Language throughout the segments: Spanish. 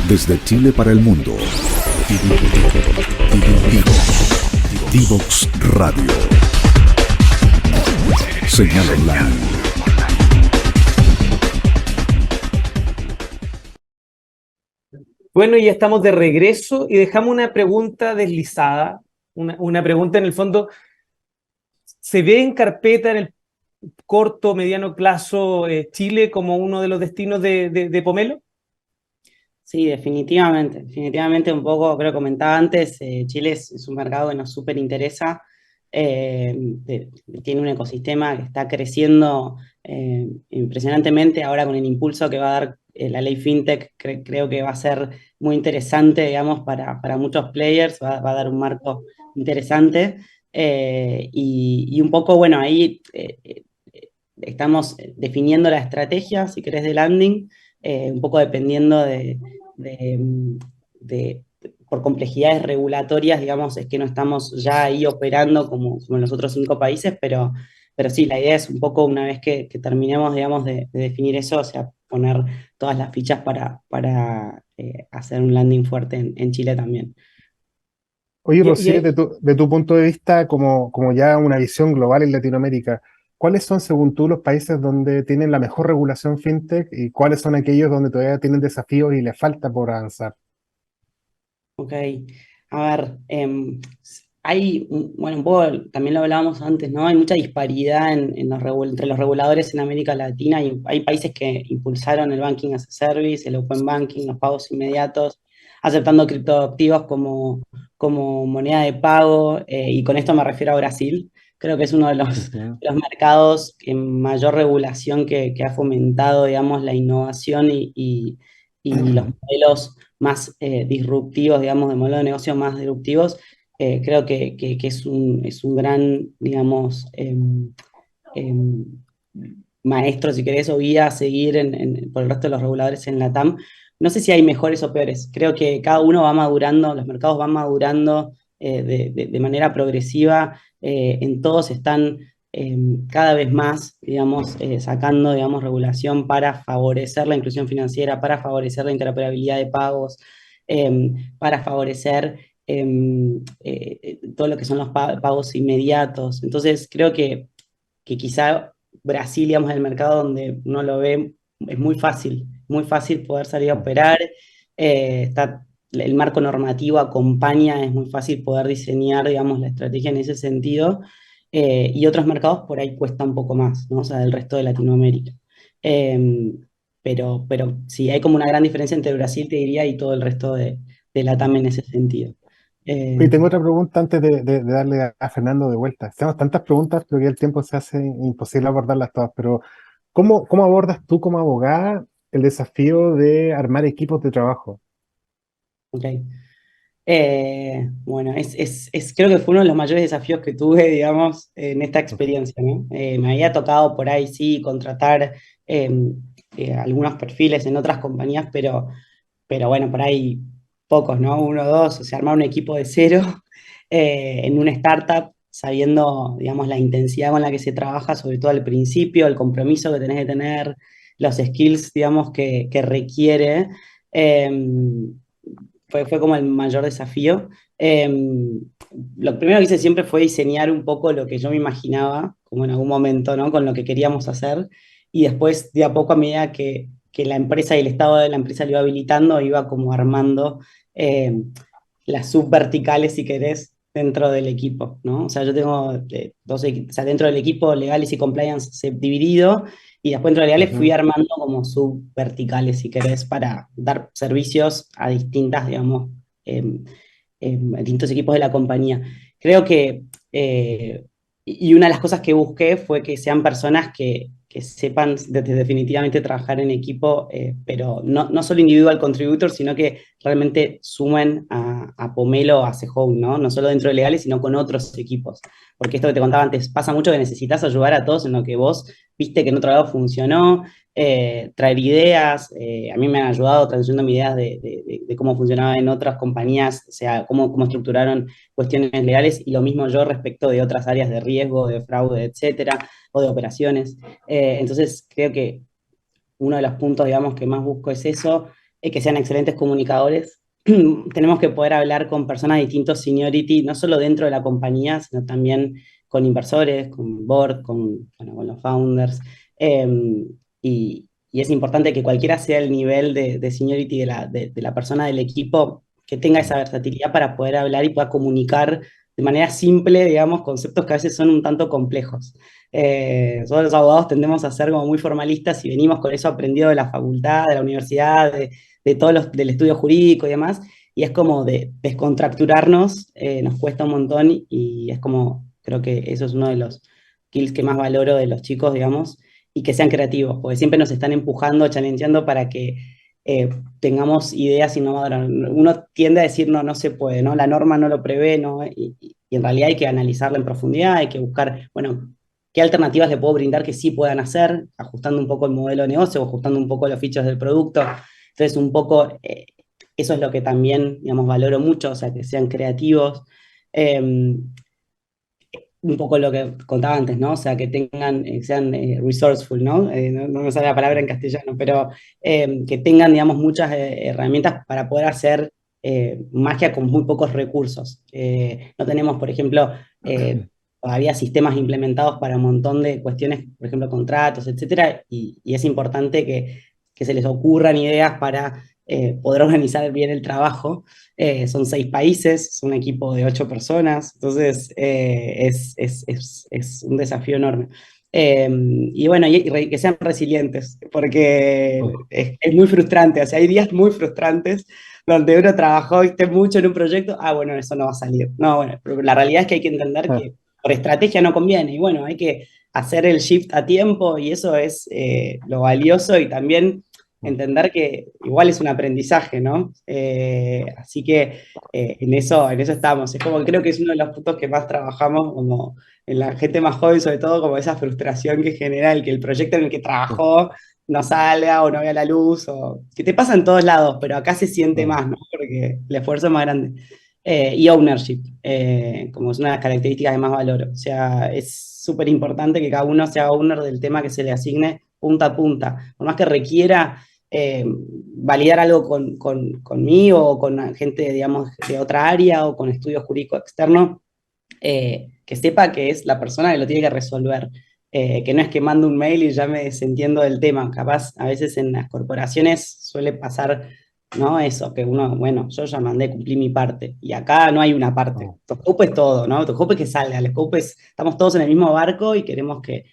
Desde Chile para el mundo. Divox Radio. Señal online. Bueno, ya estamos de regreso y dejamos una pregunta deslizada, una pregunta en el fondo. ¿Se ve en carpeta en el corto, mediano plazo Chile como uno de los destinos de Pomelo? Sí, definitivamente, definitivamente un poco, creo que comentaba antes, Chile es un mercado que nos súper interesa, tiene un ecosistema que está creciendo impresionantemente, ahora con el impulso que va a dar la ley FinTech, creo que va a ser muy interesante, digamos, para muchos players, va a dar un marco interesante, y un poco, bueno, ahí estamos definiendo la estrategia, si querés, de landing, un poco dependiendo de- de- por complejidades regulatorias, digamos, es que no estamos ya ahí operando como en los otros 5 países, pero sí, la idea es un poco una vez que terminemos, digamos, de definir eso, o sea, poner todas las fichas para hacer un landing fuerte en Chile también. Oye, Y, Rocío, y- de tu punto de vista, como ya una visión global en Latinoamérica, ¿cuáles son, según tú, los países donde tienen la mejor regulación fintech y cuáles son aquellos donde todavía tienen desafíos y les falta por avanzar? Ok, a ver, bueno, un poco también lo hablábamos antes, ¿no? Hay mucha disparidad entre los reguladores en América Latina y hay países que impulsaron el banking as a service, el open banking, los pagos inmediatos, aceptando criptoactivos como moneda de pago, y con esto me refiero a Brasil. Creo que es uno de Ujú. los mercados en mayor regulación que ha fomentado, digamos, la innovación y los modelos más disruptivos, digamos, de modelo de negocio más disruptivos. Creo que es un gran, digamos, em, maestro, si querés, o guía a seguir por el resto de los reguladores en la TAM. No sé si hay mejores o peores. Creo que cada uno va madurando, los mercados van madurando de manera progresiva. En todos están cada vez más, digamos, sacando, digamos, regulación para favorecer la inclusión financiera, para favorecer la interoperabilidad de pagos, para favorecer todo lo que son los pagos inmediatos. Entonces, creo que quizá Brasil, digamos, es el mercado donde uno lo ve, es muy fácil poder salir a operar, el marco normativo acompaña, es muy fácil poder diseñar, digamos, la estrategia en ese sentido, y otros mercados por ahí cuesta un poco más, ¿no? O sea, del resto de Latinoamérica. Eh, pero sí, hay como una gran diferencia entre Brasil, te diría, y todo el resto de Latam en ese sentido. Y Eh, tengo otra pregunta antes de darle a Fernando de vuelta. Tenemos tantas preguntas, pero que el tiempo se hace imposible abordarlas todas. Pero, ¿cómo abordas tú como abogada el desafío de armar equipos de trabajo? ok. Bueno, creo que fue uno de los mayores desafíos que tuve, digamos, en esta experiencia, ¿no? Me había tocado por ahí, sí, contratar eh, algunos perfiles en otras compañías, pero bueno, por ahí pocos, ¿no? Uno o dos, o sea, armar un equipo de cero en una startup, sabiendo, digamos, la intensidad con la que se trabaja, sobre todo al principio, el compromiso que tenés que tener, los skills, digamos, que requiere. Eh, fue como el mayor desafío. Eh, lo primero que hice siempre fue diseñar un poco lo que yo me imaginaba, como en algún momento, ¿no? Con lo que queríamos hacer, y después, de a poco, a medida que la empresa y el estado de la empresa lo iba habilitando, iba como armando eh, las subverticales, si querés, dentro del equipo, ¿no? O sea, yo tengo o sea, dentro del equipo legales y compliance dividido, y después dentro de legales fui Ujú. armando como subverticales, si querés, para dar servicios a distintas, digamos, distintos equipos de la compañía. Creo que, y una de las cosas que busqué fue que sean personas que sepan definitivamente trabajar en equipo, pero no solo individual contributor, sino que realmente sumen a Pomelo, a Sehou, ¿no? No solo dentro de legales, sino con otros equipos. Porque esto que te contaba antes, pasa mucho que necesitas ayudar a todos en lo que vos viste que en otro lado funcionó, traer ideas. A mí me han ayudado trayendo ideas de cómo funcionaba en otras compañías, o sea, cómo estructuraron cuestiones legales, y lo mismo yo respecto de otras áreas de riesgo, de fraude, etcétera, o de operaciones. Entonces, creo que uno de los puntos, digamos, que más busco es eso. que sean excelentes comunicadores. Tenemos que poder hablar con personas de distintos seniority, no solo dentro de la compañía, sino también con inversores, con board, bueno, con los founders. Eh, y es importante que cualquiera sea el nivel de seniority de la persona del equipo, que tenga esa versatilidad para poder hablar y pueda comunicar de manera simple, digamos, conceptos que a veces son un tanto complejos. Nosotros los abogados tendemos a ser como muy formalistas y venimos con eso aprendido de la facultad, de la universidad, de todos del estudio jurídico y demás, y es como de descontracturarnos, nos cuesta un montón y es como, creo que eso es uno de los skills que más valoro de los chicos, digamos, y que sean creativos, porque siempre nos están empujando, challengeando para que tengamos ideas innovadoras. Uno tiende a decir, no, no se puede, ¿no? La norma no lo prevé, ¿no? Y en realidad hay que analizarla en profundidad, hay que buscar, bueno, qué alternativas le puedo brindar que sí puedan hacer, ajustando un poco el modelo de negocio, o ajustando un poco los features del producto. Entonces, un poco, eso es lo que también, digamos, valoro mucho, o sea, que sean creativos. Un poco lo que contaba antes, ¿no? O sea, que tengan, sean resourceful, ¿no? No me sale la palabra en castellano, pero que tengan, digamos, muchas herramientas para poder hacer magia con muy pocos recursos. No tenemos, por ejemplo, todavía sistemas implementados para un montón de cuestiones, por ejemplo, contratos, etcétera, y es importante que se les ocurran ideas para poder organizar bien el trabajo. Son 6 países, es un equipo de 8 personas, entonces es un desafío enorme. Y bueno, y que sean resilientes, porque es muy frustrante, o sea, hay días muy frustrantes donde uno trabajó, viste, mucho en un proyecto, bueno, eso no va a salir. No, bueno, pero la realidad es que hay que entender que por estrategia no conviene, y bueno, hay que hacer el shift a tiempo, y eso es lo valioso, y también entender que igual es un aprendizaje, ¿no? Así que en eso estamos. Es como que creo que es uno de los puntos que más trabajamos como en la gente más joven, sobre todo como esa frustración que genera el que el proyecto en el que trabajó no salga o no vea la luz, o que te pasa en todos lados, pero acá se siente más, ¿no? Porque el esfuerzo es más grande. Y ownership, como es una de las características que más valoro. O sea, es súper importante que cada uno sea owner del tema que se le asigne punta a punta. Por más que requiera validar algo conmigo o con gente, digamos, de otra área o con estudio jurídico externo, que sepa que es la persona que lo tiene que resolver. Que no es que mando un mail y ya me desentiendo del tema. Capaz, a veces en las corporaciones suele pasar, ¿no? Eso, que uno, bueno, yo ya mandé, cumplí mi parte. Y acá no hay una parte. Tu scope es todo, ¿no? Tu scope es que salga. El scope es, estamos todos en el mismo barco y queremos que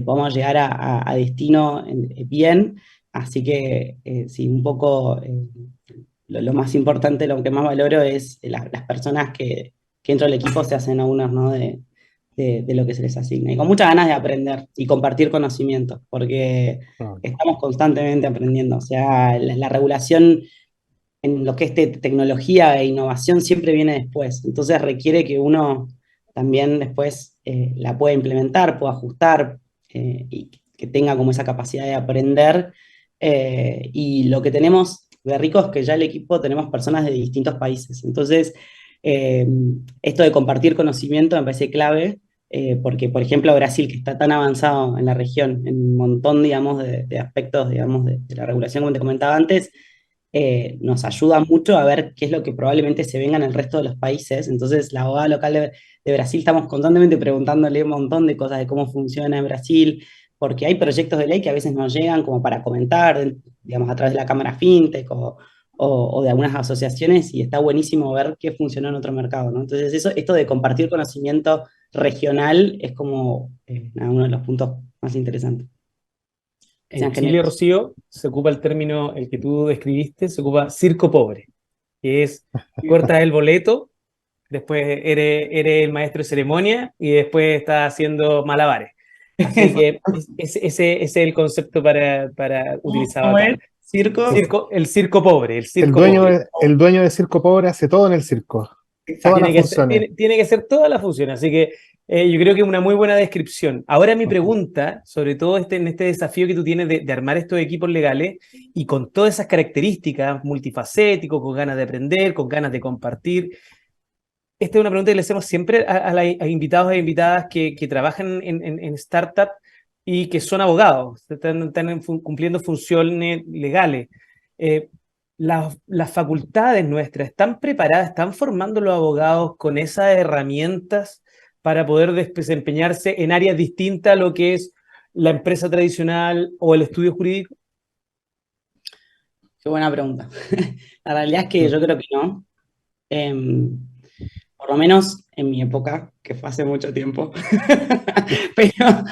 podamos llegar a destino bien. Así que, sí, un poco lo más importante, lo que más valoro es las personas que dentro del equipo se hacen owner, ¿no? De lo que se les asigna. Y con muchas ganas de aprender y compartir conocimiento, porque estamos constantemente aprendiendo. O sea, la regulación en lo que es tecnología e innovación siempre viene después. Entonces requiere que uno también después la pueda implementar, pueda ajustar y que tenga como esa capacidad de aprender. Y lo que tenemos de rico es que ya el equipo tenemos personas de distintos países. Entonces, esto de compartir conocimiento me parece clave, porque, por ejemplo, Brasil, que está tan avanzado en la región, en un montón, digamos, de aspectos, digamos, de la regulación, como te comentaba antes, nos ayuda mucho a ver qué es lo que probablemente se venga en el resto de los países. Entonces, la abogada local de Brasil estamos constantemente preguntándole un montón de cosas de cómo funciona en Brasil, porque hay proyectos de ley que a veces nos llegan como para comentar, digamos, a través de la Cámara FinTech o de algunas asociaciones, y está buenísimo ver qué funcionó en otro mercado, ¿no? Entonces, esto de compartir conocimiento regional es como uno de los puntos más interesantes. En Chile, Rocío, se ocupa el término, el que tú describiste, se ocupa circo pobre, que es, cortas el boleto, después eres el maestro de ceremonia y después estás haciendo malabares. Así que ese es el concepto para utilizar acá. El circo pobre. El dueño de Circo Pobre hace todo en el circo. Todas las funciones. Tiene que ser todas las funciones. Así que yo creo que es una muy buena descripción. Ahora mi pregunta, sobre todo en este desafío que tú tienes de armar estos equipos legales y con todas esas características, multifacético, con ganas de aprender, con ganas de compartir. Esta es una pregunta que le hacemos siempre a invitados e invitadas que trabajan en startup, y que son abogados, están cumpliendo funciones legales. Eh, las facultades nuestras están preparadas, están formando los abogados con esas herramientas para poder desempeñarse en áreas distintas a lo que es la empresa tradicional o el estudio jurídico. Qué buena pregunta. La realidad es que yo creo que no. Em, por lo menos en mi época, que fue hace mucho tiempo. Pero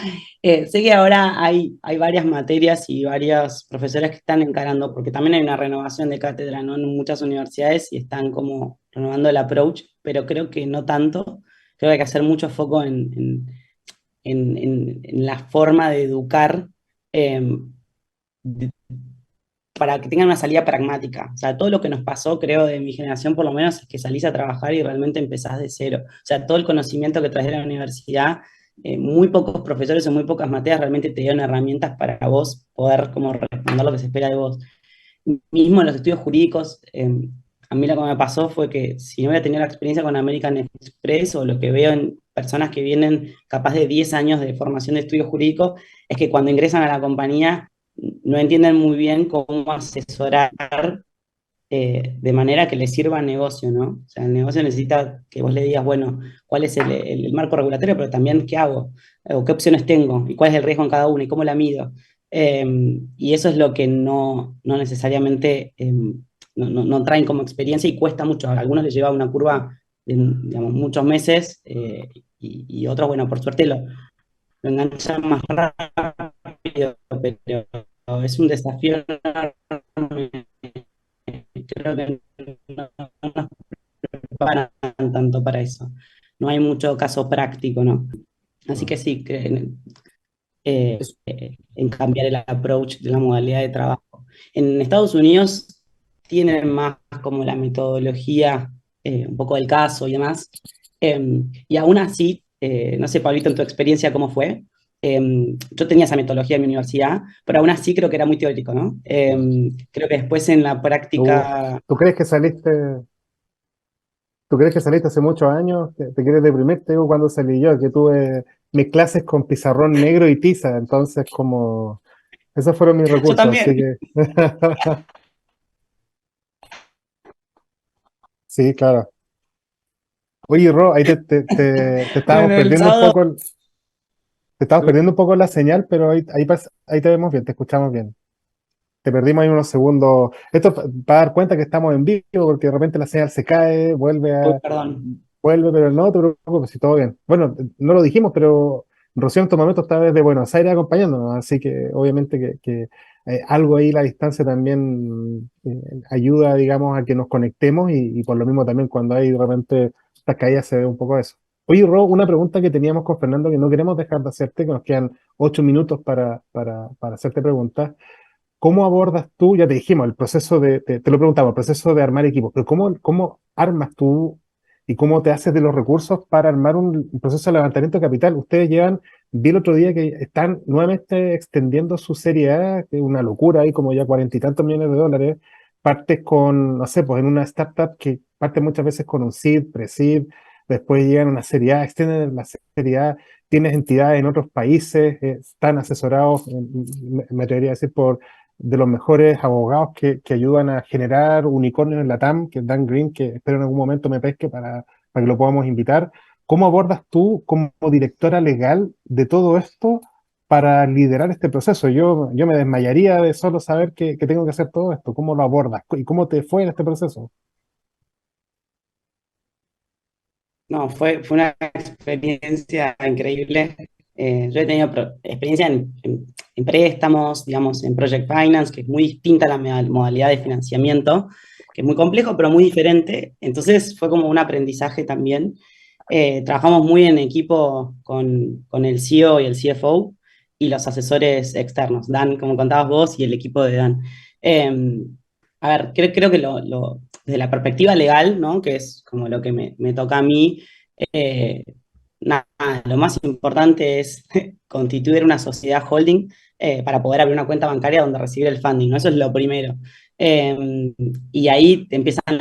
sé que ahora hay varias materias y varios profesores que están encarando, porque también hay una renovación de cátedra, ¿no? En muchas universidades y están como renovando el approach, pero creo que no tanto. Creo que hay que hacer mucho foco en la forma de educar em, para que tengan una salida pragmática. O sea, todo lo que nos pasó, creo, de mi generación por lo menos, es que salís a trabajar y realmente empezás de cero. O sea, todo el conocimiento que traes de la universidad, muy pocos profesores o muy pocas materias realmente te dieron herramientas para vos poder como responder lo que se espera de vos. Mismo en los estudios jurídicos, a mí lo que me pasó fue que si no hubiera tenido la experiencia con American Express o lo que veo en personas que vienen capaz de 10 años de formación de estudios jurídicos, es que cuando ingresan a la compañía no entienden muy bien cómo asesorar de manera que les sirva al negocio, ¿no? O sea, el negocio necesita que vos le digas, bueno, cuál es el marco regulatorio, pero también qué hago, o qué opciones tengo, y cuál es el riesgo en cada una, y cómo la mido. Y eso es lo que no necesariamente no traen como experiencia y cuesta mucho. A algunos les lleva una curva de, digamos, muchos meses, y otros, bueno, por suerte lo enganchan más rápido, pero es un desafío enorme. Creo que no nos preparan tanto para eso. No hay mucho caso práctico, ¿no? Así que sí, en cambiar el approach de la modalidad de trabajo. En Estados Unidos tienen más como la metodología, un poco del caso y demás. Y aún así, no sé, Pablito, en tu experiencia, ¿cómo fue? Yo tenía esa metodología en mi universidad, pero aún así creo que era muy teórico, ¿no? Creo que después en la ¿Tú, práctica. tú crees que saliste, tú crees que saliste hace muchos años? ¿Te quieres deprimir? Te digo cuando salí yo, que tuve mis clases con pizarrón negro y tiza, entonces como esos fueron mis Yo recursos, así también. que sí, claro. Oye, Ro, ahí te estábamos Bueno, el perdiendo un sábado. poco, te estábamos perdiendo un poco la señal, pero ahí te vemos bien, te escuchamos bien. Te perdimos ahí unos segundos. Esto para dar cuenta que estamos en vivo, porque de repente la señal se cae, Uy, perdón. vuelve, pero no te preocupes, si todo bien. Bueno, no lo dijimos, pero Rocío en estos momentos está desde Buenos Aires acompañándonos, así que obviamente que algo ahí la distancia también ayuda, digamos, a que nos conectemos y por lo mismo también cuando hay de repente estas caídas se ve un poco eso. Oye, Ro, una pregunta que teníamos con Fernando que no queremos dejar de hacerte, que nos quedan 8 minutos para hacerte preguntas. ¿Cómo abordas tú? Ya te dijimos, el proceso te lo preguntamos, el proceso de armar equipos, pero ¿cómo armas tú y cómo te haces de los recursos para armar un proceso de levantamiento de capital? Ustedes vi el otro día que están nuevamente extendiendo su serie A, que es una locura, hay como ya 40 y tantos millones de dólares. Partes con, no sé, pues en una startup que parte muchas veces con un seed, pre-seed, después llegan a una serie A, extienden la serie A, tienes entidades en otros países, están asesorados, me atrevería a decir, por de los mejores abogados que ayudan a generar unicornios en la TAM, que es Dan Green, que espero en algún momento me pesque para que lo podamos invitar. ¿Cómo abordas tú como directora legal de todo esto para liderar este proceso? Yo me desmayaría de solo saber que tengo que hacer todo esto. ¿Cómo lo abordas? ¿Y cómo te fue en este proceso? No, fue una experiencia increíble. Yo he tenido experiencia en préstamos, digamos, en Project Finance, que es muy distinta a la modalidad de financiamiento, que es muy complejo, pero muy diferente. Entonces fue como un aprendizaje también. Trabajamos muy en equipo con el CEO y el CFO y los asesores externos, Dan, como contabas vos, y el equipo de Dan. Eh, a ver, creo que desde la perspectiva legal, ¿no? Que es como lo que me toca a mí, eh, nada, lo más importante es constituir una sociedad holding para poder abrir una cuenta bancaria donde recibir el funding, ¿no? Eso es lo primero. Y ahí te empiezan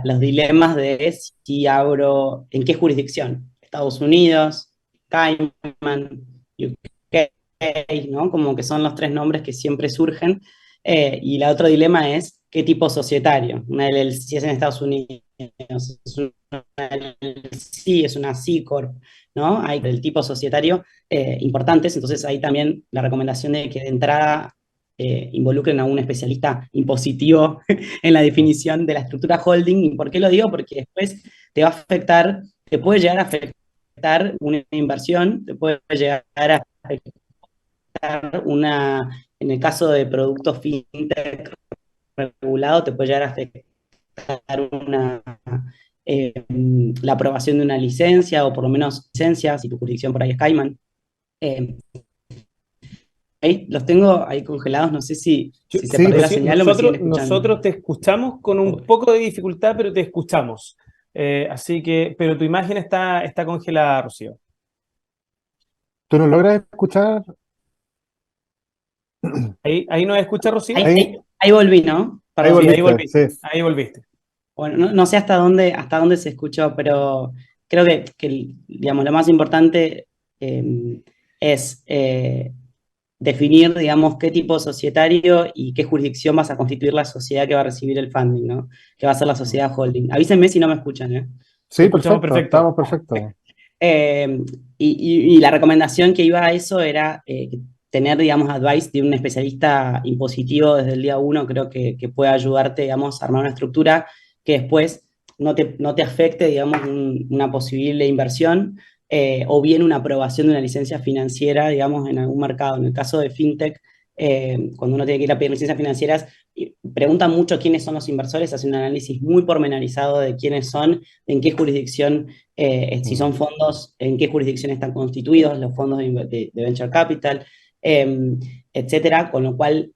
los dilemas de si en qué jurisdicción. Estados Unidos, Cayman, UK. ¿no? Como que son los tres nombres que siempre surgen. Y el otro dilema es qué tipo societario. Una LLC es en Estados Unidos, es una LLC, es una C Corp, ¿no? Hay el tipo societario importantes, entonces ahí también la recomendación de que de entrada involucren a un especialista impositivo en la definición de la estructura holding. ¿Y por qué lo digo? Porque después te va a afectar, te puede llegar a afectar una inversión, te puede llegar a afectar en el caso de productos fintech regulados, te puede llegar a afectar una, eh, la aprobación de una licencia, o por lo menos licencia, si tu jurisdicción por ahí es Cayman. Eh, Ahí los tengo ahí congelados, no sé si se Sí, perdió la Rocío, señal o me siguen escuchando. nosotros te escuchamos con un poco de dificultad, pero te escuchamos. Así que, pero tu imagen está congelada, Rocío. ¿tú nos logras escuchar? Ahí nos escucha, Rocío. Ahí volví, ¿no? Ahí Perdón. Sí, ahí volviste, volviste. sí. Ahí volviste. Bueno, no sé hasta dónde se escuchó, pero creo que digamos, lo más importante es definir, digamos, qué tipo societario y qué jurisdicción vas a constituir la sociedad que va a recibir el funding, ¿no? Que va a ser la sociedad holding. Avísenme si no me escuchan, ¿eh? Te Sí, escuchamos perfecto, perfecto. estamos perfectos. Eh, y la recomendación que iba a eso era tener, digamos, advice de un especialista impositivo desde el día uno. Creo que puede ayudarte, digamos, a armar una estructura que después no te afecte, digamos, una posible inversión, o bien una aprobación de una licencia financiera, digamos, en algún mercado. En el caso de FinTech, cuando uno tiene que ir a pedir licencias financieras, preguntan mucho quiénes son los inversores, hacen un análisis muy pormenorizado de quiénes son, en qué jurisdicción, si son fondos, en qué jurisdicción están constituidos, los fondos de Venture Capital, eh, etcétera, con lo cual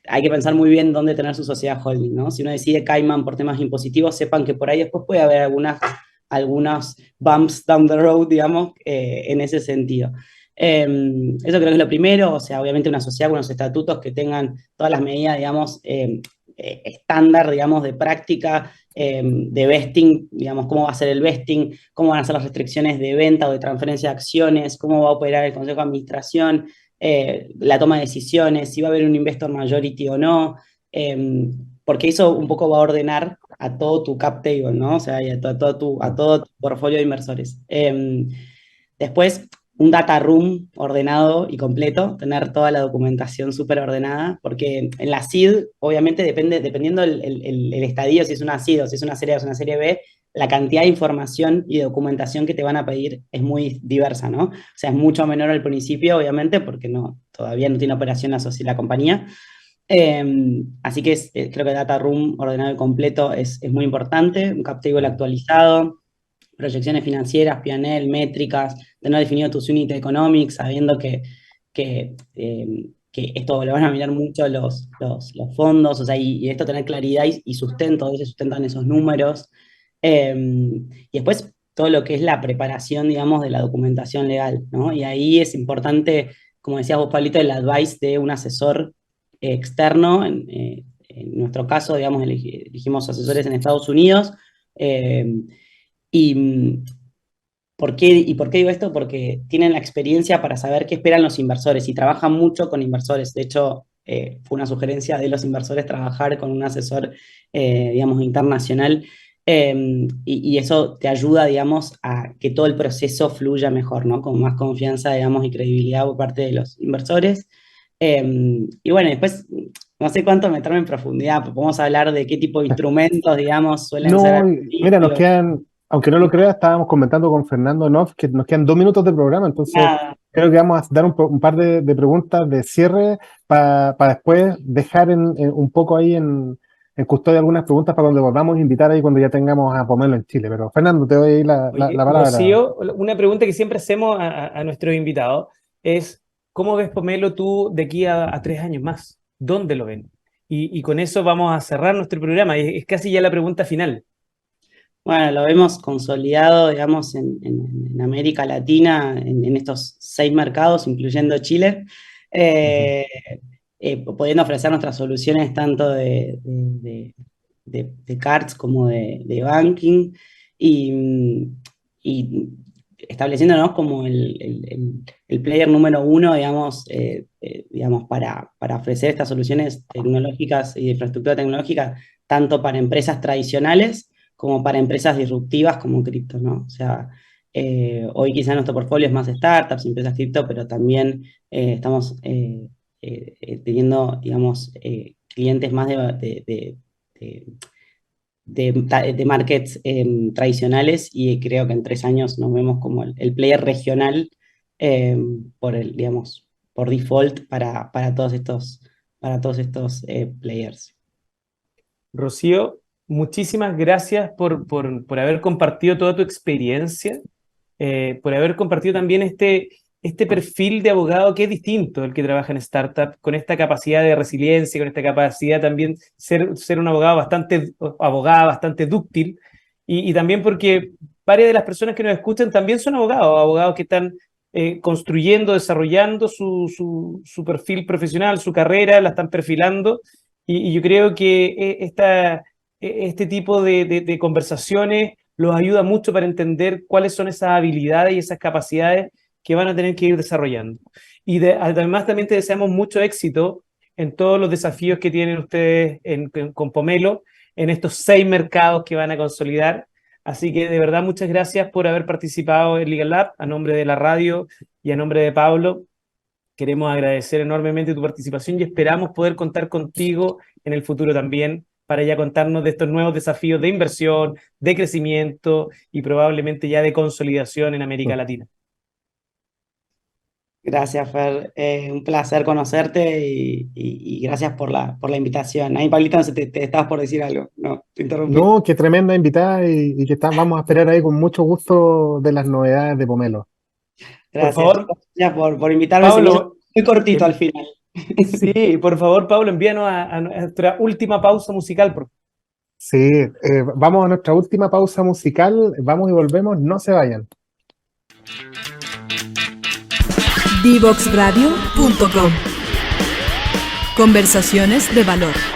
hay que pensar muy bien dónde tener su sociedad holding, ¿no? Si uno decide Cayman por temas impositivos, sepan que por ahí después puede haber algunas bumps down the road, digamos, en ese sentido. Eso creo que es lo primero, o sea, obviamente una sociedad con unos estatutos que tengan todas las medidas, digamos, estándar, digamos, de práctica, de vesting, digamos, cómo va a ser el vesting, cómo van a ser las restricciones de venta o de transferencia de acciones, cómo va a operar el Consejo de Administración, la toma de decisiones, si va a haber un investor majority o no, porque eso un poco va a ordenar a todo tu cap table, ¿no? O sea, y a todo tu portfolio de inversores. Después, un data room ordenado y completo, tener toda la documentación súper ordenada, porque en la SID, obviamente, dependiendo el estadio, si es una SID o si es una serie A o es una serie B, la cantidad de información y documentación que te van a pedir es muy diversa, ¿no? O sea, es mucho menor al principio, obviamente, porque todavía no tiene operación la compañía. Así que creo que Data Room ordenado y completo es muy importante, un cap table actualizado, proyecciones financieras, P&L, métricas, tener definido tus unit economics, sabiendo que esto lo van a mirar mucho los fondos, o sea, y esto tener claridad y sustento, a veces sustentan esos números. Y después todo lo que es la preparación, digamos, de la documentación legal, ¿no? Y ahí es importante, como decías vos, Pablito, el advice de un asesor externo. En nuestro caso, digamos, elegimos asesores en Estados Unidos. Y ¿por qué digo esto? Porque tienen la experiencia para saber qué esperan los inversores y trabajan mucho con inversores. De hecho, fue una sugerencia de los inversores trabajar con un asesor, digamos, internacional. Y eso te ayuda, digamos, a que todo el proceso fluya mejor, ¿no? Con más confianza, digamos, y credibilidad por parte de los inversores. Y bueno, después, no sé cuánto meterme en profundidad, pero podemos hablar de qué tipo de instrumentos, digamos, suelen ser No, mira, nos accesibles. quedan, aunque no lo creas, estábamos comentando con Fernando Noff que nos quedan 2 minutos de programa, entonces Nada. creo que vamos a dar un par de preguntas de cierre para después dejar un poco ahí en custodia algunas preguntas para cuando volvamos a invitar ahí cuando ya tengamos a Pomelo en Chile. Pero Fernando, te doy ahí Oye, la palabra. Rocío, una pregunta que siempre hacemos a nuestros invitados es, ¿cómo ves Pomelo tú de aquí a 3 años más? ¿Dónde lo ven? Y con eso vamos a cerrar nuestro programa. Es casi ya la pregunta final. Bueno, lo vemos consolidado, digamos, en América Latina, en estos 6 mercados, incluyendo Chile, Ujú. eh, pudiendo ofrecer nuestras soluciones tanto de cards como de banking. Y estableciéndonos como el player número uno, digamos, digamos para ofrecer estas soluciones tecnológicas y de infraestructura tecnológica, tanto para empresas tradicionales como para empresas disruptivas como cripto, ¿no? O sea, hoy quizá nuestro portfolio es más startups, empresas cripto, pero también estamos teniendo, digamos, clientes más de markets tradicionales, y creo que en 3 años nos vemos como el player regional digamos, por default para todos estos players. Rocío, muchísimas gracias por haber compartido toda tu experiencia, por haber compartido también este perfil de abogado que es distinto al que trabaja en startup, con esta capacidad de resiliencia, con esta capacidad también ser un abogada bastante dúctil, y también porque varias de las personas que nos escuchan también son abogados que están construyendo, desarrollando su perfil profesional, su carrera, la están perfilando, y yo creo que este tipo de conversaciones los ayuda mucho para entender cuáles son esas habilidades y esas capacidades que van a tener que ir desarrollando. Y además también te deseamos mucho éxito en todos los desafíos que tienen ustedes con Pomelo, en estos 6 mercados que van a consolidar. Así que de verdad muchas gracias por haber participado en Legal Lab, a nombre de la radio y a nombre de Pablo. Queremos agradecer enormemente tu participación y esperamos poder contar contigo en el futuro también para ya contarnos de estos nuevos desafíos de inversión, de crecimiento y probablemente ya de consolidación en América Latina. Gracias, Fer. Un placer conocerte y gracias por la invitación. Ahí, Pablito, no sé, te estabas por decir algo. No, te interrumpí. No, qué tremenda invitada y que vamos a esperar ahí con mucho gusto de las novedades de Pomelo. Gracias, Por favor, gracias por invitarme. Pablo, Muy cortito al final. Sí, por favor, Pablo, envíanos a nuestra última pausa musical. Sí, vamos a nuestra última pausa musical, vamos y volvemos, no se vayan. Divoxradio.com. Conversaciones de valor.